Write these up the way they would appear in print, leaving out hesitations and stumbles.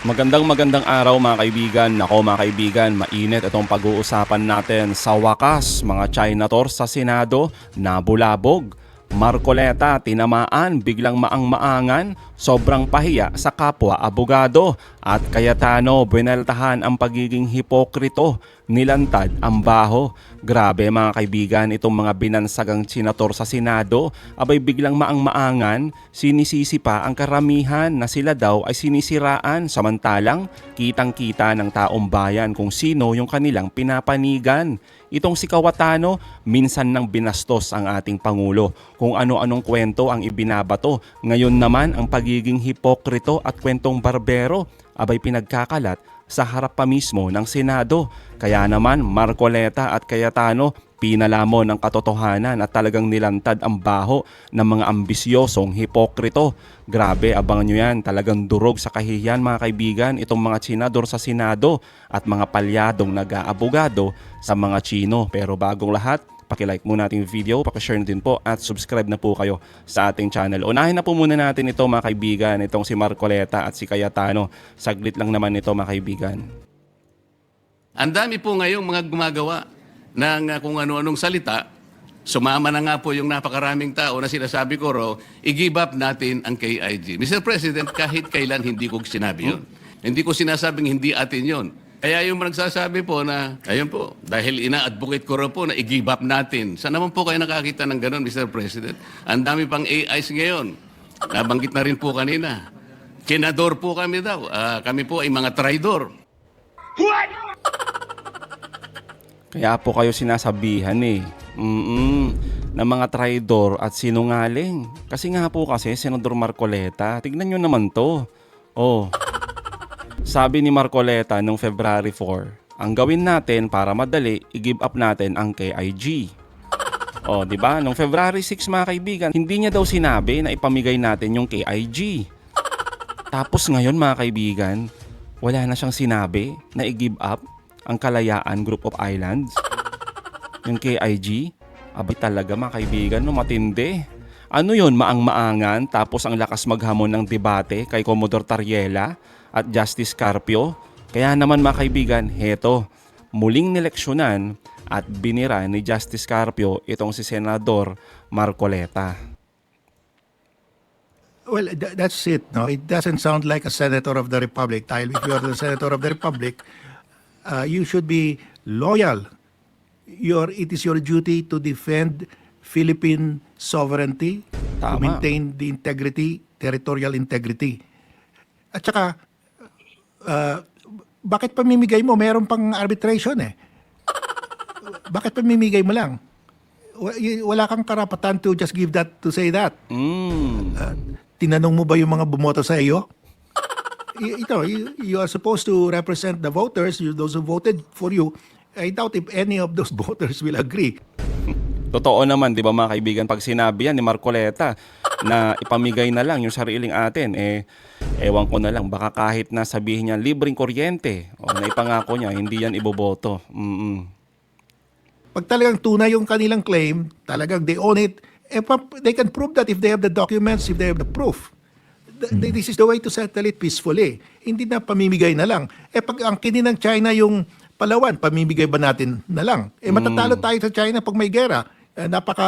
Magandang araw mga kaibigan. Nako mga kaibigan, mainit itong pag-uusapan natin. Sa wakas, mga Chinator sa Senado nabulabog. Marcoleta tinamaan, biglang maang-maangan, sobrang pahiya sa kapwa abogado. At Cayetano binaltahan ang pagiging hipokrito, nilantad ang baho. Grabe mga kaibigan, itong mga binansagang senator sa Senado, abay biglang maang-maangan, sinisisi pa ang karamihan na sila daw ay sinisiraan, samantalang kitang-kita ng taong bayan kung sino yung kanilang pinapanigan. Itong si Cayetano, minsan nang binastos ang ating Pangulo kung ano-anong kwento ang ibinabato. Ngayon naman ang pagiging hipokrito at kwentong barbero abay pinagkakalat sa harap pa mismo ng Senado. Kaya naman Marcoleta at Cayetano pinalamon ng katotohanan at talagang nilantad ang baho ng mga ambisyosong hipokrito. Grabe, abangan nyo yan. Talagang durog sa kahihiyan mga kaibigan itong mga senador sa Senado at mga palyadong nag-aabogado sa mga Chino. Pero bagong lahat, paki-like muna natin yung video, paki-share na din po at subscribe na po kayo sa ating channel. Unahin na po muna natin ito mga kaibigan, itong si Marcoleta at si Cayetano. Saglit lang naman ito mga kaibigan. Ang dami po ngayong mga gumagawa ng kung ano-anong salita. Sumama na nga po yung napakaraming tao na sinasabi ko raw, i-give up natin ang KIG. Mr. President, kahit kailan hindi ko sinabi yun. Hindi ko sinasabing hindi atin yun. Kaya yung nagsasabi po na, ayun po, dahil ina-advocate ko raw po na i-give up natin. Saan naman po kayo nakakita ng ganun, Mr. President? Ang dami pang AIs ngayon. Nabanggit na rin po kanina. Kinador po kami daw. Kami po ay mga traidor. Kaya po kayo sinasabihan ng mga traidor at sinungaling. Kasi nga po kasi, Senador Marcoleta, tignan nyo naman to. Oh, sabi ni Marcoleta noong February 4, ang gawin natin para madali, i-give up natin ang KIG. Oh, di ba? Noong February 6 mga kaibigan, hindi niya daw sinabi na ipamigay natin yung KIG. Tapos ngayon mga kaibigan, wala na siyang sinabi na i-give up ang Kalayaan Group of Islands, yung KIG. Abay talaga mga kaibigan, no, matindi. Ano yun, maang-maangan tapos ang lakas maghamon ng debate kay Commodore Tariela at Justice Carpio. Kaya naman mga kaibigan, heto, muling nileksyonan at binira ni Justice Carpio itong si Senador Marcoleta. Well, that's it. No, it doesn't sound like a senator of the republic. Dahil if you are the senator of the republic, you should be loyal. It is your duty to defend Philippine sovereignty, to Tama. maintain the integrity, territorial integrity. At saka, bakit pamimigay mo? Meron pang arbitration eh. Bakit pamimigay mo lang? Wala kang karapatan to just give that, to say that. Tinanong mo ba yung mga bumoto sa iyo? You are supposed to represent the voters, those who voted for you. I doubt if any of those voters will agree. Totoo naman, di ba mga kaibigan, pag sinabi yan ni Marcoleta na ipamigay na lang yung sariling atin, ewan ko na lang, baka kahit na sabihin niya libreng kuryente, o naipangako niya, hindi yan iboboto. Pag talagang tunay yung kanilang claim, talagang they own it, they can prove that if they have the documents, if they have the proof. This is the way to settle it peacefully. Hindi na pamimigay na lang. Pag ang kinin ng China yung Palawan, pamimigay ba natin na lang? Matatalo tayo sa China pag may gera.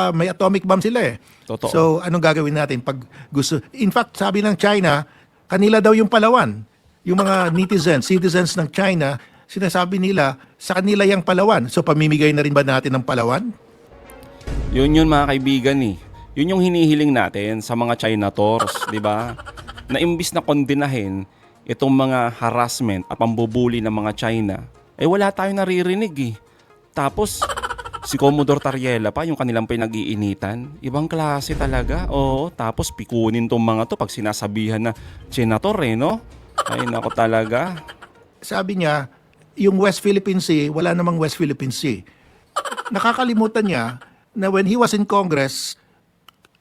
May atomic bomb sila eh. Totoo. So, anong gagawin natin pag gusto? In fact, sabi ng China, kanila daw yung Palawan. Yung mga citizens ng China, sinasabi nila, sa kanila yung Palawan. So, pamimigay na rin ba natin ng Palawan? Yun mga kaibigan Yun yung hinihiling natin sa mga Chinators, di ba? Na imbis na kondenahin itong mga harassment at pambubuli ng mga China, wala tayong naririnig. Tapos, si Commodore Tariela pa, yung kanilang pinag-iinitan, ibang klase talaga. Oo, tapos pikunin tong mga to pag sinasabihan na senator no? Ay, nako talaga. Sabi niya, yung West Philippine Sea, wala namang West Philippine Sea. Nakakalimutan niya na when he was in Congress,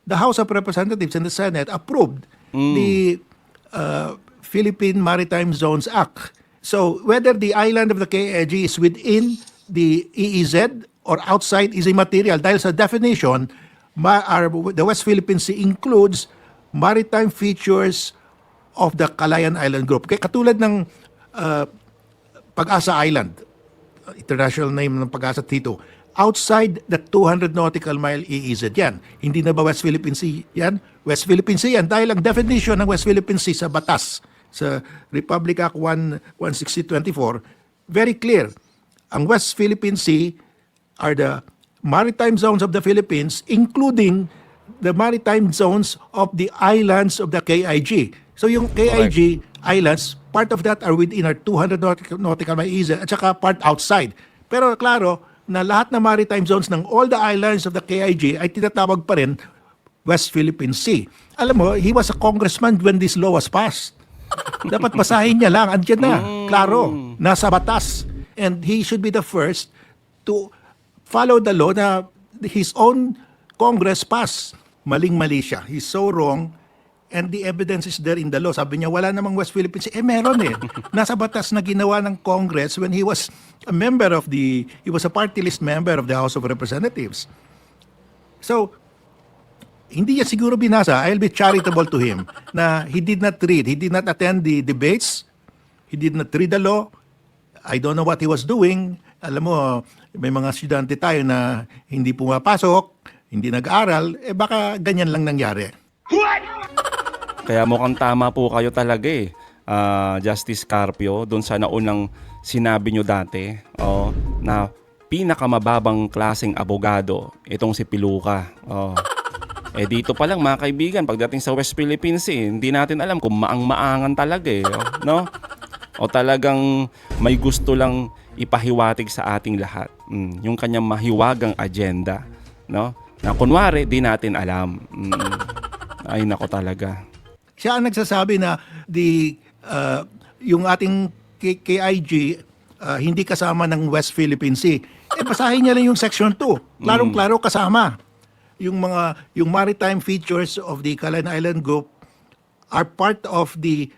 the House of Representatives and the Senate approved the Philippine Maritime Zones Act. So whether the island of the KIG is within the EEZ or outside is immaterial dahil sa definition, the West Philippine Sea includes maritime features of the Calayan Island Group. Kaya katulad ng Pag-asa Island, international name ng Pag-asa dito, outside the 200 nautical mile EEZ yan. Hindi na ba West Philippine Sea yan? West Philippine Sea yan dahil ang definition ng West Philippine Sea sa batas, sa Republic Act 16024, very clear. Ang West Philippine Sea are the maritime zones of the Philippines, including the maritime zones of the islands of the KIG. So yung KIG islands, part of that are within our 200 nautical mile EEZ at saka part outside. Pero klaro na lahat ng maritime zones ng all the islands of the KIG ay tinatawag pa rin West Philippine Sea. Alam mo, he was a congressman when this law was passed. Dapat basahin niya lang. Andiyan na. Klaro. Nasa batas. And he should be the first to follow the law na his own Congress passed. Maling-mali siya. He's so wrong. And the evidence is there in the law. Sabi niya, wala namang West Philippine Sea. Meron eh. Nasa batas na ginawa ng Congress when he was a member of he was a party list member of the House of Representatives. So, hindi niya siguro binasa. I'll be charitable to him na he did not read. He did not attend the debates. He did not read the law. I don't know what he was doing. Alam mo, may mga estudyante tayo na hindi pumapasok, hindi nag-aral, baka ganyan lang nangyari. Kaya mukhang tama po kayo talaga eh, Justice Carpio, doon sa naunang sinabi nyo dati, na pinakamababang klaseng abogado, itong si Piluka. Dito pa lang mga kaibigan, pagdating sa West Philippines hindi natin alam kung maang-maangan talaga eh, no? O talagang may gusto lang ipahiwatig sa ating lahat. Yung kanyang mahiwagang agenda, no? Na kunwari, di natin alam. Ay nako talaga. Siya ang nagsasabi na yung ating KIG hindi kasama ng West Philippine Sea. Basahin niya lang yung Section 2. Klarong-klaro kasama. Yung maritime features of the Calayan Island Group are part of the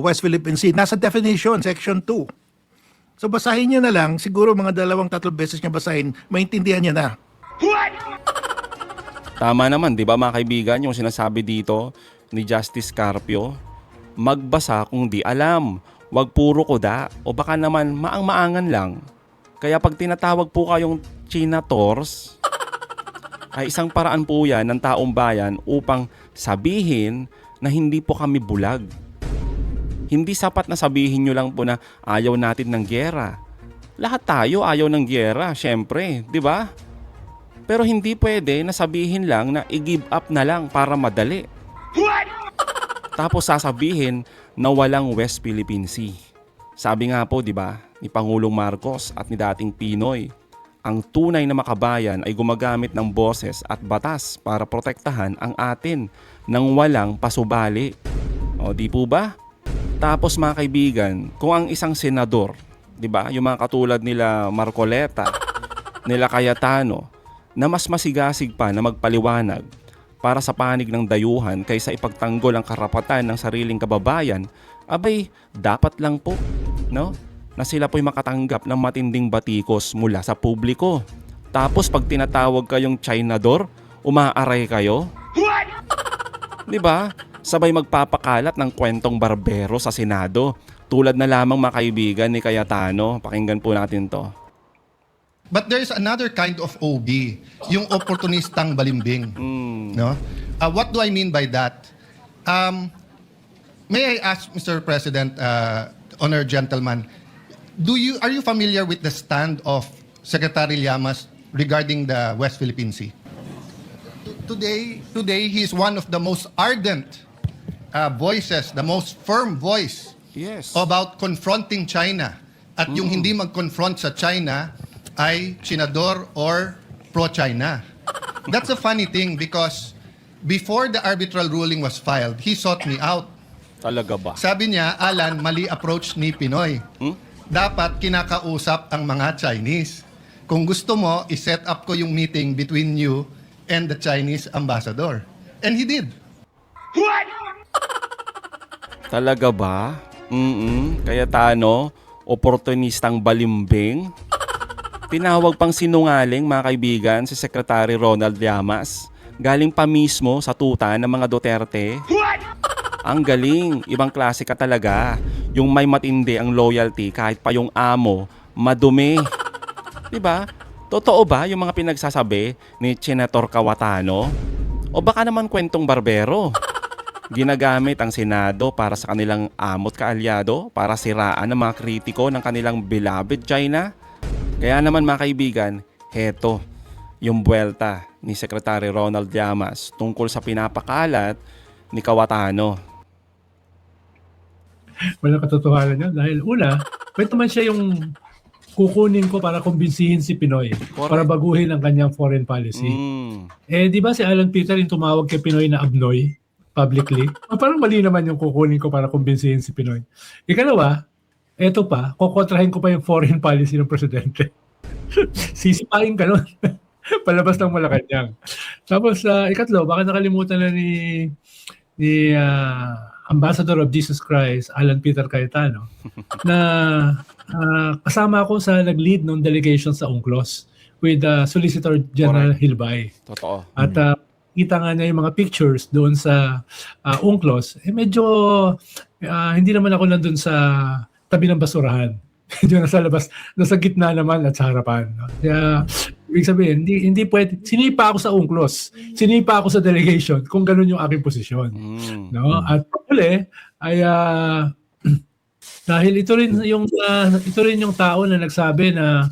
West Philippine Sea. Nasa definition, Section 2. So basahin niya na lang, siguro mga 2-3 beses niya basahin, maintindihan niya na. Tama naman, di ba mga kaibigan, yung sinasabi dito ni Justice Carpio, magbasa kung di alam, wag puro kuda, o baka naman maang-maangan lang. Kaya pag tinatawag po kayong Chinators, ay isang paraan po yan ng taong bayan upang sabihin na hindi po kami bulag. Hindi sapat na sabihin nyo lang po na ayaw natin ng gyera. Lahat tayo ayaw ng gyera, syempre, di ba? Pero hindi pwede na sabihin lang na i-give up na lang para madali. Tapos sasabihin na walang West Philippine Sea. Sabi nga po, di ba, ni Pangulong Marcos at ni dating Pinoy, ang tunay na makabayan ay gumagamit ng boses at batas para protektahan ang atin nang walang pasubali. O di po ba? Tapos mga kaibigan, kung ang isang senador, di ba, yung mga katulad nila Marcoleta, nila Cayetano, na mas masigasig pa na magpaliwanag para sa panig ng dayuhan kaysa ipagtanggol ang karapatan ng sariling kababayan, abay, dapat lang po, no? Na sila po'y makatanggap ng matinding batikos mula sa publiko. Tapos pag tinatawag kayong Chinador, umaaray kayo. Di ba? Sabay magpapakalat ng kwentong barbero sa Senado. Tulad na lamang mga kaibigan ni Cayetano. Pakinggan po natin to. But there is another kind of OB, yung opportunistang balimbing. No? What do I mean by that? May I ask, Mr. President, honored gentleman, are you familiar with the stand of Secretary Llamas regarding the West Philippine Sea? Today he is one of the most ardent voices, the most firm voice about confronting China. At yung hindi mag-confront sa China ay senador or pro-China. That's a funny thing because before the arbitral ruling was filed, he sought me out. Talaga ba? Sabi niya, Alan, mali approach ni Pinoy. Dapat kinakausap ang mga Chinese. Kung gusto mo, i-set up ko yung meeting between you and the Chinese ambassador. And he did. Talaga ba? Cayetano, oportunistang balimbing. Tinawag pang sinungaling mga kaibigan si Secretary Ronald Llamas. Galing pa mismo sa tuta ng mga Duterte. Ang galing, ibang klase ka talaga. Yung may matindi ang loyalty kahit pa yung amo, madumi. 'Di ba? Totoo ba yung mga pinagsasabi ni Senator Cayetano? O baka naman kwentong barbero? Ginagamit ang Senado para sa kanilang amot kaalyado, para siraan ng mga kritiko ng kanilang beloved China? Kaya naman mga kaibigan, heto yung buwelta ni Secretary Ronald Llamas tungkol sa pinapakalat ni Cayetano. Walang katotohanan yun. Dahil una, pwede naman siya yung kukunin ko para kumbinsihin si Pinoy. Para baguhin ang kanyang foreign policy. Di ba si Alan Peter yung tumawag kay Pinoy na abnoy publicly? Parang mali naman yung kukunin ko para kumbinsihin si Pinoy. Ikalawa, eto pa, kukontrahin ko pa yung foreign policy ng presidente. Sisipain ka nun. Palabas ng Malacanang. Tapos, ikatlo, baka nakalimutan na ni Ambassador of Jesus Christ, Alan Peter Cayetano, na kasama ako sa nag-lead ng delegation sa UNCLOS with Solicitor General Hilbay. Totoo. At kita nga niya yung mga pictures doon sa UNCLOS. Medyo hindi naman ako nandun sa tabi ng basurahan. Medyo nasa labas, nasa gitna naman at sa harapan. Kaya, ibig sabihin, hindi pwede. Sinipa ako sa UNCLOS. Sinipa ako sa delegation kung ganun yung aking posisyon. No? At pagkuli, ay dahil ito rin yung tao na nagsabi na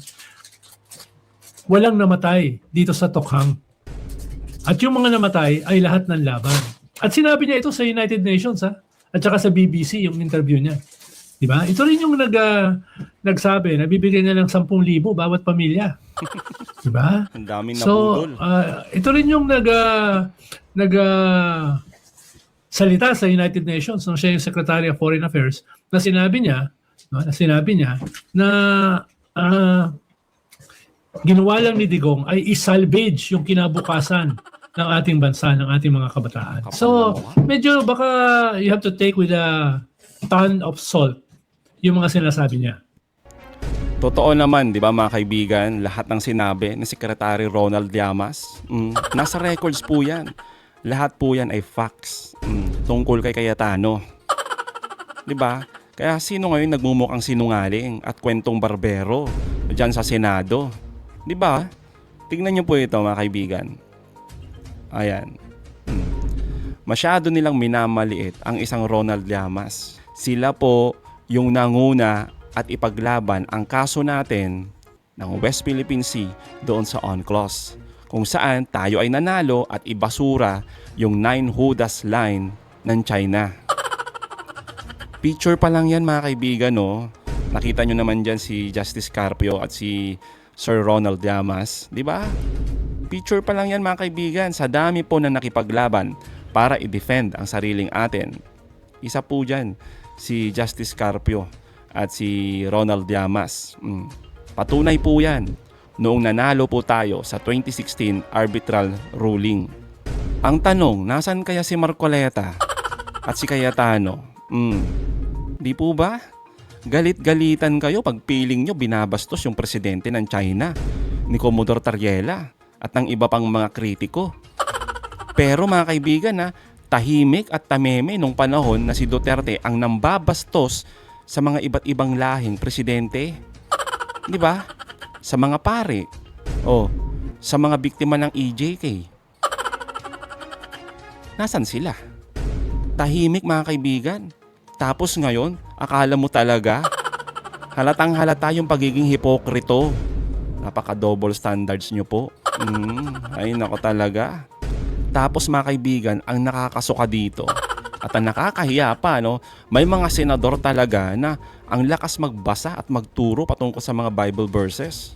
walang namatay dito sa Tokhang. At yung mga namatay ay lahat ng laban. At sinabi niya ito sa United Nations at saka sa BBC yung interview niya. Diba? Ito rin yung nagsabi na bibigyan niya ng 10,000 bawat pamilya. Diba? Ang daming So, nabudol. ito rin yung salita sa United Nations nung siya yung Secretary of Foreign Affairs na sinabi niya na ginawa lang ni Digong ay isalvage yung kinabukasan ng ating bansa, ng ating mga kabataan. So, medyo baka you have to take with a ton of salt yung mga sinasabi niya. Totoo naman, di ba mga kaibigan, lahat ng sinabi ni Secretary Ronald Llamas, nasa records po yan. Lahat po yan ay facts tungkol kay Cayetano. Di ba? Kaya sino ngayon nagmumukhang sinungaling at kwentong barbero dyan sa Senado? Di ba? Tingnan niyo po ito mga kaibigan. Ayan. Masyado nilang minamaliit ang isang Ronald Llamas. Sila po yung nanguna at ipaglaban ang kaso natin ng West Philippine Sea doon sa UNCLOS, kung saan tayo ay nanalo at ibasura yung 9 Judas line ng China. Picture pa lang yan mga kaibigan, no? Nakita nyo naman dyan si Justice Carpio at si Sir Ronald Llamas, di ba? Picture pa lang yan mga kaibigan sa dami po na nakipaglaban para i-defend ang sariling atin. Isa po dyan si Justice Carpio at si Ronald Llamas. Patunay po yan noong nanalo po tayo sa 2016 arbitral ruling. Ang tanong, nasan kaya si Marcoleta at si Cayetano? Di po ba? Galit-galitan kayo pag piling nyo binabastos yung presidente ng China, ni Commodore Tariela at ng iba pang mga kritiko. Pero mga kaibigan, tahimik at tameme nung panahon na si Duterte ang nambabastos sa mga iba't ibang lahing presidente. Di ba? Sa mga pare. O, sa mga biktima ng EJK. Nasaan sila? Tahimik mga kaibigan. Tapos ngayon, akala mo talaga halatang halata yung pagiging hipokrito. Napaka-double standards nyo po. Ay nako talaga. Tapos mga kaibigan, ang nakakasuka dito at ang nakakahiya pa, no, may mga senador talaga na ang lakas magbasa at magturo patungkol sa mga Bible verses.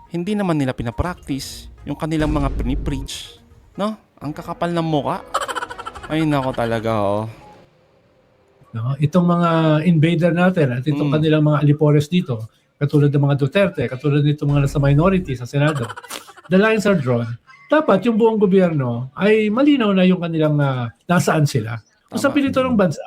Hindi naman nila pinapractice yung kanilang mga pinipreach, no? Ang kakapal ng muka. Ay nako talaga, oh. No? Itong mga invader natin at itong kanilang mga alipores dito, katulad ng mga Duterte, katulad nitong mga nasa minority sa Senado, the lines are drawn. Dapat yung buong gobyerno ay malinaw na yung kanilang nasaan sila. Usapin ito ng bansa,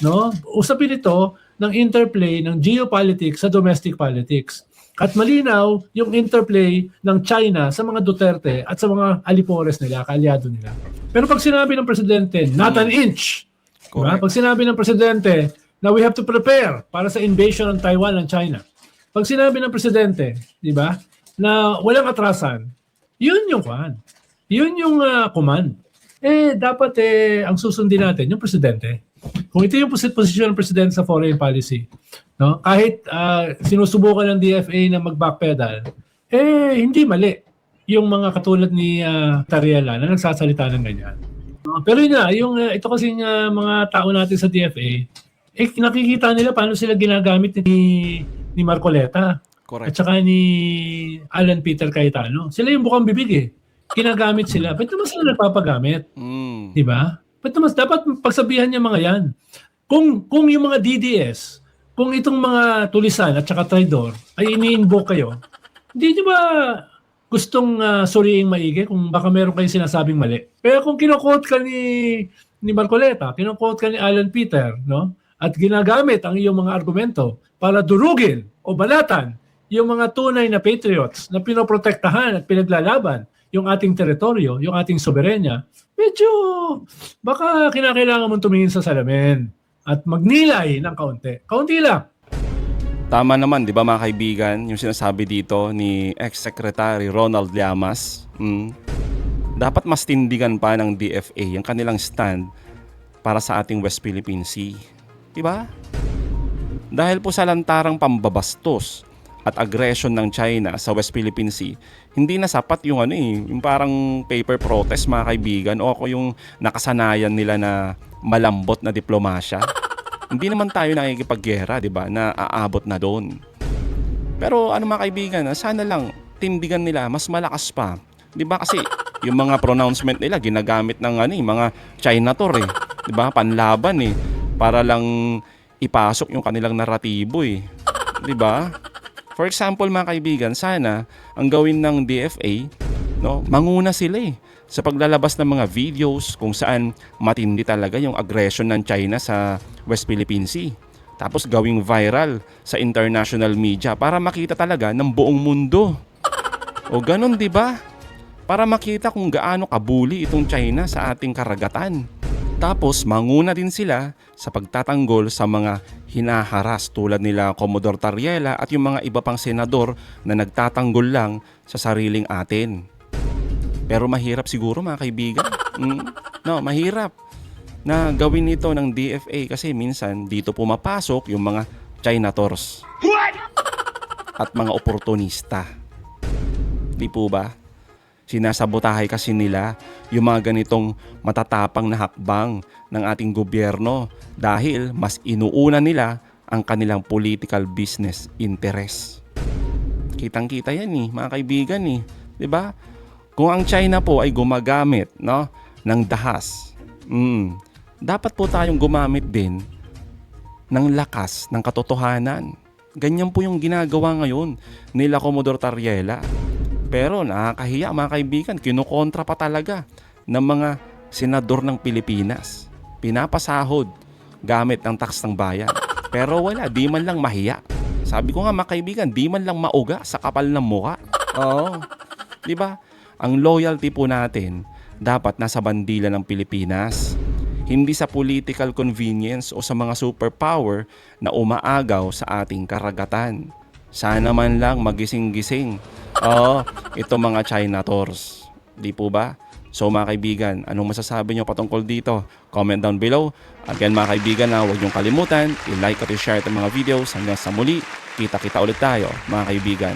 no? Usapin ito ng interplay ng geopolitics sa domestic politics. At malinaw yung interplay ng China sa mga Duterte at sa mga alipores nila, kaalyado nila. Pero pag sinabi ng presidente, not an inch. Diba? Pag sinabi ng presidente na we have to prepare para sa invasion ng Taiwan ng China. Pag sinabi ng presidente, di ba, na walang atrasan, yun yung kwan. Yun yung command. Dapat ang susundin natin yung presidente. Kung ito yung posisyon ng presidente sa foreign policy, no? Kahit sinusubukan ng DFA na mag-backpedal, hindi mali yung mga katulad ni Tariela na nagsasalita ng ganyan. Pero yun nga, ito kasi mga tao natin sa DFA, nakikita nila paano sila ginagamit ni Marcoleta. Correct. At saka ni Alan Peter Cayetano. Sila yung bukang bibig eh. Ginagamit sila. Ba't naman sila nagpapagamit? Di ba? Ba't naman dapat pagsabihan niya mga yan? Kung yung mga DDS, kung itong mga tulisan at saka traidor ay ini-invoke kayo, hindi niyo ba gustong suriing maigi kung baka meron kayong sinasabing mali? Pero kung kino-quote ka ni Marcoleta, kino-quote ka ni Alan Peter, no? At ginagamit ang iyong mga argumento para durugin o balatan yung mga tunay na patriots na pinoprotektahan at pinaglalaban yung ating teritoryo, yung ating soberenya, medyo baka kinakailangan mong tumingin sa salamin at magnilay ng kaunti. Kaunti lang. Tama naman, di ba mga kaibigan, yung sinasabi dito ni Ex-Secretary Ronald Llamas. Dapat mas tindigan pa ng DFA yung kanilang stand para sa ating West Philippine Sea. Di ba? Dahil po sa lantarang pambabastos at aggression ng China sa West Philippine Sea, hindi na sapat yung yung parang paper protest mga kaibigan o ako yung nakasanayan nila na malambot na diplomasya. Hindi naman tayo nakikipaggera, di ba, na aabot na doon. Pero mga kaibigan, sana lang tindigan nila mas malakas pa. Di ba kasi yung mga pronouncement nila ginagamit ng mga Chinator eh. Di ba? Panlaban eh. Para lang ipasok yung kanilang naratibo eh. Di ba? For example mga kaibigan, sana ang gawin ng DFA, no, manguna sila sa paglalabas ng mga videos kung saan matindi talaga yung aggression ng China sa West Philippine Sea. Tapos gawing viral sa international media para makita talaga ng buong mundo. O ganun, di ba? Para makita kung gaano kabuli itong China sa ating karagatan. Tapos manguna din sila sa pagtatanggol sa mga hinaharas tulad nila Commodore Tariela at yung mga iba pang senador na nagtatanggol lang sa sariling atin. Pero mahirap siguro mga kaibigan. No, mahirap na gawin ito ng DFA kasi minsan dito pumapasok yung mga Chinators at mga oportunista. Di po ba? Sinasabotahe kasi nila yung mga ganitong matatapang na hakbang ng ating gobyerno dahil mas inuuna nila ang kanilang political business interest. Kitang-kita yan mga kaibigan 'di ba? Kung ang China po ay gumagamit ng dahas, dapat po tayong gumamit din ng lakas ng katotohanan. Ganyan po yung ginagawa ngayon nila Commodore Tariela. Pero nakakahiya mga kaibigan, kinukontra pa talaga ng mga senador ng Pilipinas. Pinapasahod gamit ang tax ng bayan. Pero wala, di man lang mahiya. Sabi ko nga mga kaibigan, di man lang mauga sa kapal ng mukha. Oo. Di ba? Ang loyalty po natin dapat nasa bandila ng Pilipinas. Hindi sa political convenience o sa mga superpower na umaagaw sa ating karagatan. Sana man lang magising-gising. Ito mga Chinators. Di po ba? So mga kaibigan, anong masasabi nyo patungkol dito? Comment down below. Again mga kaibigan, huwag niyong kalimutan, i-like at i-share itong mga videos. Hanggang sa muli, kita-kita ulit tayo mga kaibigan.